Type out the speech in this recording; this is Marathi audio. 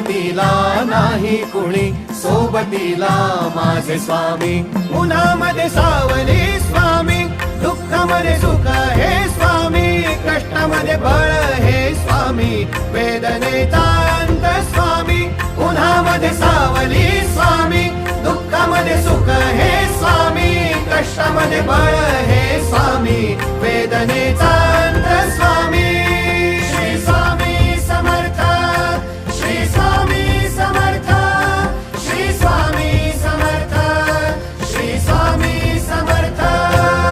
सोबतीला नाही कुणी, सोबतीला माझे स्वामी. उन्हामध्ये सावली स्वामी, दुःखामध्ये सुख हे स्वामी, कष्टामध्ये बळ हे स्वामी, वेदनेचा अंत स्वामी. उन्हामध्ये सावली स्वामी, दुःखामध्ये सुख हे स्वामी, कष्टामध्ये बळ हे स्वामी.